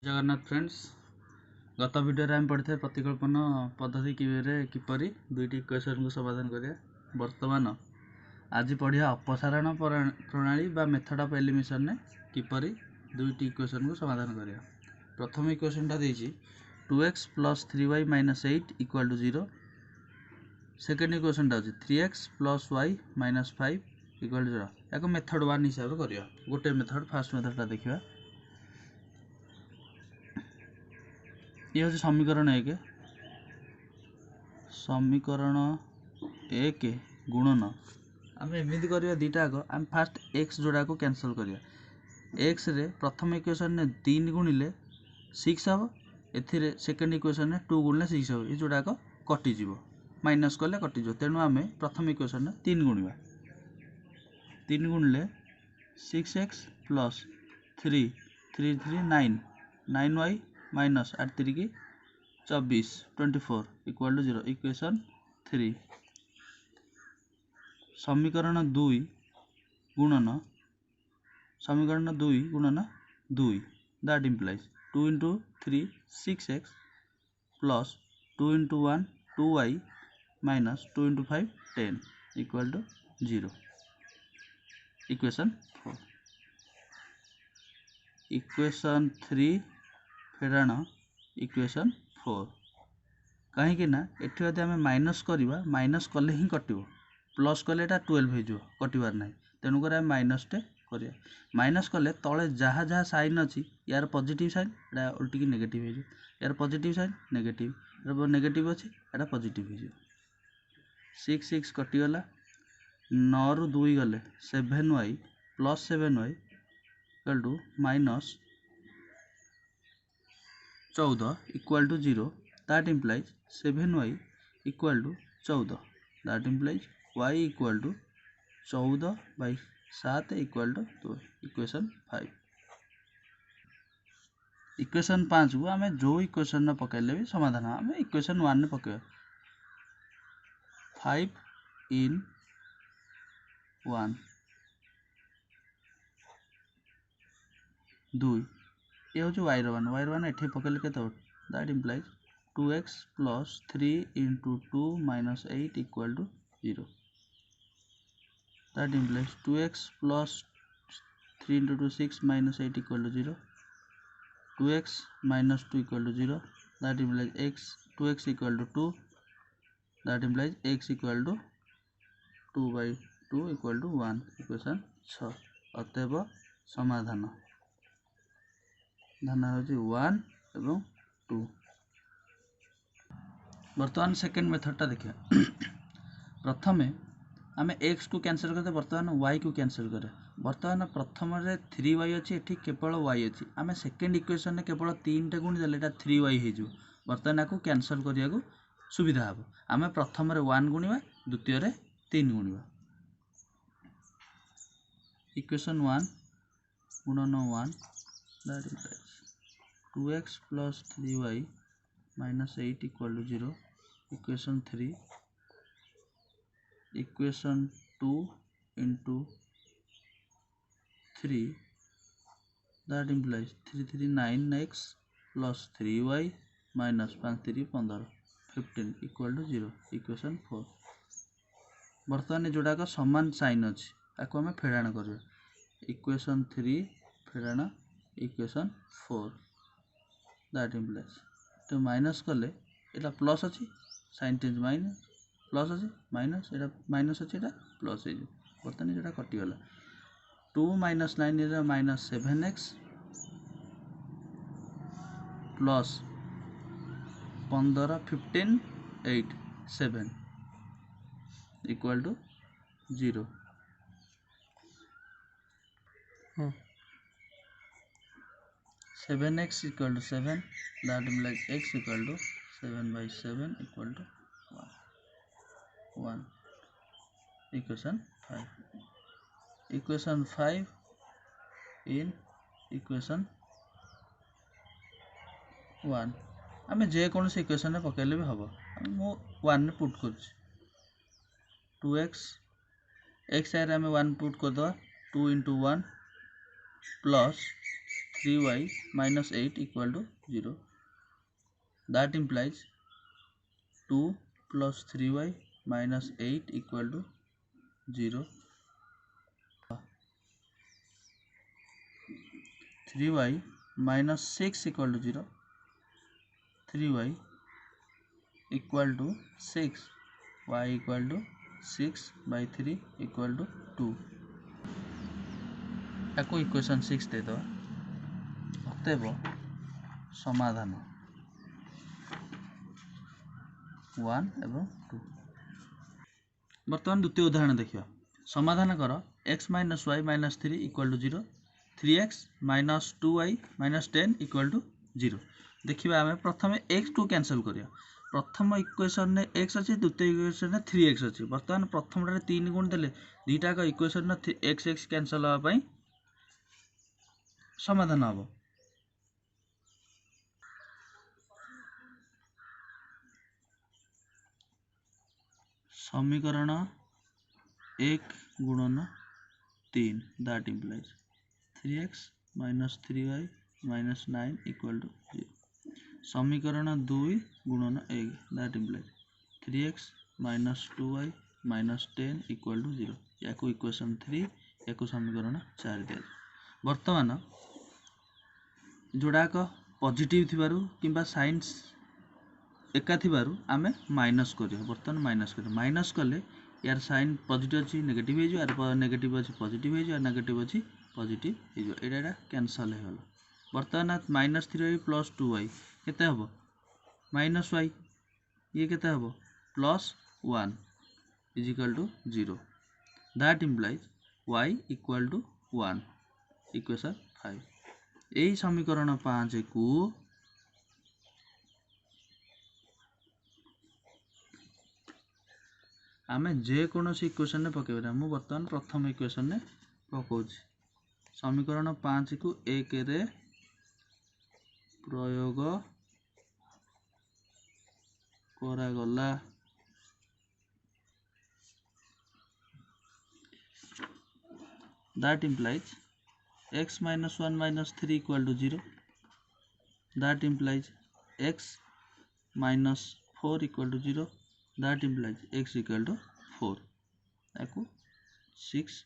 Jagannath friends गत video आम पढ़ी प्रतिकल्पन पद्धति किपरि दुईटी इक्वेशन को समाधान करिया। वर्तमान आज पढ़िया अपसारण प्रणाली बा मेथड ऑफ एलिमिनेशन ने किपरि दुईटी इक्वेशन को समाधान करिया। प्रथम इक्वेशन टा देछि 2x + 3y - 8 = 0। सेकेंड इक्वेशन टा 3x + y - 5 = 0। याको मेथड 1 हिसाब से करिया। गोटे मेथड फर्स्ट मेथड टा देखिया। ये हूँ समीकरण 1 गुणन आम एमती करवा दीटा आग आम फास्ट एक्स जोड़ा को कैंसल करिया। एक्स रे प्रथम इक्वेशन ने 3 गुणिले 6 हम ए सेकेंड इक्वेशन ने 2 गुणिले 6 हम ये जोड़ा कटिज माइनस कले कटिज। तेणु आम प्रथम इक्वेशन ने 3 गुणवा 3 गुणिले 6x + 3 3 3 9 9y माइनस 8 3 की 24 24 = 0। इक्वेशन 3 समीकरण 2 गुणन 2 that implies 2 × 3 6x + 2 × 1 2y minus 2 × 5 10 = 0। Equation 4 equation 3 फेराण इक्वेशन 4 कहीं एठी यदि आम माइनस करवा माइनस कले ही कटिव प्लस कले 12 हो कटबार ना। तेणुक आम माइनस टे करिया। माइनस कले तले जहाँ जहाँ साइन अच्छी यार पॉजिटिव साइन एटा उल्टिकी नेगेटिव हो यार पॉजिटिव साइन नेगेटिव नेगेटिव अच्छी एटा पॉजिटिव हो 6 6 कटिगला 9 रु 2 गले 7y + 7y = -14 = 0। that implies 7y = 14 that implies y = 14/7 = 2। Equation 5 equation 5 को आम जो इक्वेशन पकड़े भी समाधान आम इक्वेशन 1 ने पकड़ 5 in 1 2 ये हूँ y1 एठी पकड़े के that implies 2x + 3 × 2 - 8 = 0। that implies 2x + 3 × 2 6 - 8 = 0। 2x - 2 = 0। that implies 2x = 2। that implies x = 2/2 = 1। Equation 6 अतएव समाधान धान हूँ 1 एवं 2। बर्तमान सेकेंड मेथड टा देखिए। प्रथम आम x को कैंसिल करते बर्तमान y को कैंसिल करें। बर्तमान प्रथम 3y अच्छी एठी केवल y अच्छी आम सेकेंड इक्वेशन में केवल 3 टे गुणी देले 3y हो। बर्तमान आपको कैंसिल करने सुविधा हम आम प्रथम 1 गुणवा द्वितीय 3 गुणवा। इक्वेशन 1 गुणन 1 that implies 2x + 3y - 8 = 0। Equation 3 equation 2 × 3 that implies 3 3 9x + 3y - 5 3 15 15 = 0। Equation 4 बर्तमान जोड़ाक समान साइन अच्छी आपको आम फेड़ाण कर इक्वेशन 3 फेड़ाण इक्वेशन 4 दैट इम्प्लाइज तो माइनस कले एटा प्लस अच्छी साइन चेंज माइनस प्लस अच्छी माइनस एटा माइनस अच्छी एटा प्लस हो बर्तमान जोटा कटिगला 2 - 9 -7x plus 15 15 8 7 = 0। 7x = 7 that implies x = 7/7 = 1 equation 5 equation 5 in equation 1 आम जेको इक्वेशन पकड़े भी हम मु 1 पुट कर 2x x आम 1 पुट करदे 2 × 1 plus 3y minus 8 equal to 0. That implies 2 plus 3y minus 8 equal to 0. 3y minus 6 equal to 0. 3y equal to 6. Y equal to 6 by 3 equal to 2. याको इक्वेशन 6 दे दो। अतएव समाधान 1 एवं 2। बर्तमान द्वितीय उदाहरण देखिए। समाधान कर x minus y minus 3 equal to 0, 3x minus 2y minus 10 equal to 0। देखिए आम प्रथम x को कैंसल करिया। प्रथम इक्वेशन ने x अच्छी, द्वितीय इक्वेशन ने 3x अच्छी। बर्तमान प्रथम 3 गुण देले दुईटा इक्वेशन ने x x कैंसल होगा समाधान हम। समीकरण 1 गुणन 3 that implies 3x minus 3y minus 9 equal to 0। समीकरण 2 गुणन 1 that implies 3x minus 2y minus 10 equal to 0। या इक्वेशन 3 या समीकरण 4 दिया। बर्तमान जोड़ाक पॉजिटिव थिबारु किंबा साइंस एका थिबारु आमे माइनस करियो। बर्तमान माइनस करियो। माइनस कले यार साइन पॉजिटिव अछि नेगेटिव हे जो, यार नेगेटिव अछि पॉजिटिव हे जो, यार नेगेटिव अछि पॉजिटिव हे जो। एटा कैंसल हे गला। बर्तमान माइनस 3y प्लस 2y केते हबो माइनस y, ये केते हबो plus 1 is equal to 0। That implies y equal to 1 equation 5। यही समीकरण 5 को आमे जे कोनोसी इक्वेशन ने पकेबा। मु बर्तमान प्रथम इक्वेशन ने पकोछि। समीकरण 5 को 1 रे प्रयोग करा गला। That implies x minus 1 minus 3 equal to 0. That implies x minus 4 equal to 0. That implies x equal to 4. याको 6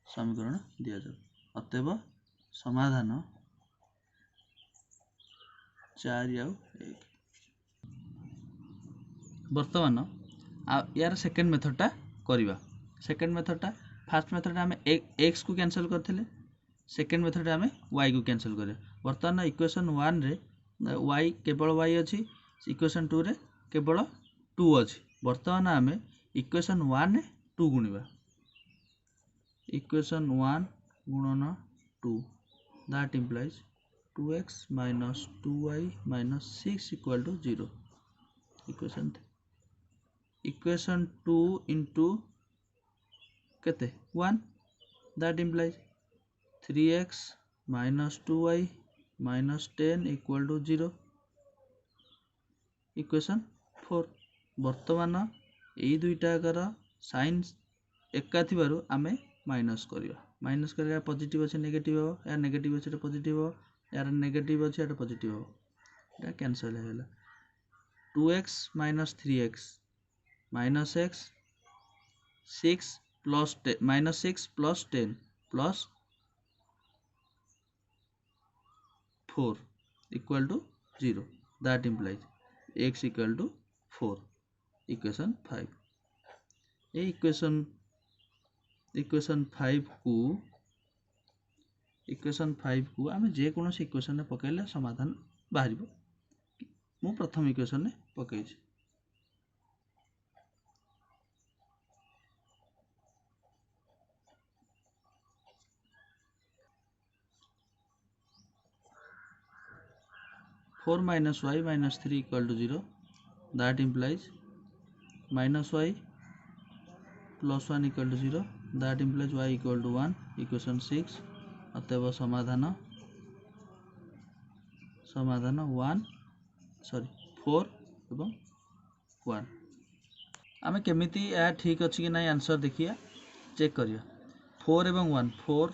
समीकरण दिया जाए। अतएव समाधान 4 या 1। बर्तमान यार सेकेंड मेथडटा करवा। सेकेंड मेथडटा फास्ट मेथड आम x को कैंसल करथिले, सेकेंड मेथड आम y को कैंसल करें। बर्तमान इक्वेशन 1 रे y केवल y अच्छी, इक्वेशन 2 रे केवल 2 अच्छी। बर्तमान आम इक्वेशन 1 रे 2 गुणिबा। इक्वेशन 1 गुणन 2 that implies 2x minus 2y minus 6 equal to 0। Equation 2 into केते 1 that implies 3x minus 2y minus 10 equal to 0। Equation 4। बर्तमान यही दुईटाकर साइन एका थिबारु आमे माइनस करिया। माइनस करिया पॉजिटिव अछि नेगेटिव हो, या नेगेटिव अछि पॉजिटिव हो, यार नेगेटिव अछि या पॉजिटिव हो। एटा कैंसिल हे गेला। 2x minus 3x minus x 6 plus 10 minus 6 plus 10 plus 4 equal to 0. That implies x equal to 4. Equation 5। ये इक्वेशन 5 को आम जे कौन इक्वेशन ने पकड़े समाधान बाहर। मु प्रथम इक्वेशन ने पकई 4 minus y minus 3 equal to 0. That implies minus y plus 1 equal to 0. That implies y equal to 1. Equation 6. अतएव समाधान 4 एवं 1। आम केमिति ठीक अच्छी कि ना आंसर देखिए चेक करिया। 4 एवं 1 4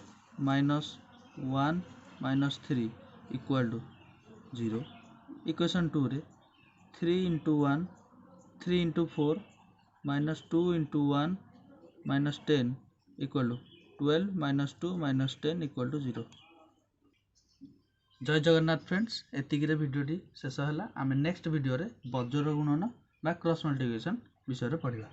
minus 1 minus 3 equal to 0। Equation 2 रे 3 into 1 3 into 4 minus 2 into 1 minus 10 equal to 12 minus 2 minus 10 equal to 0। जय जगन्नाथ फ्रेंड्स, एतिकी भिडियोटी शेष है। आम नेक्स्ट वीडियो रे बज्र गुणन बा क्रॉस मल्टिप्लिकेशन विषय पढ़िबा।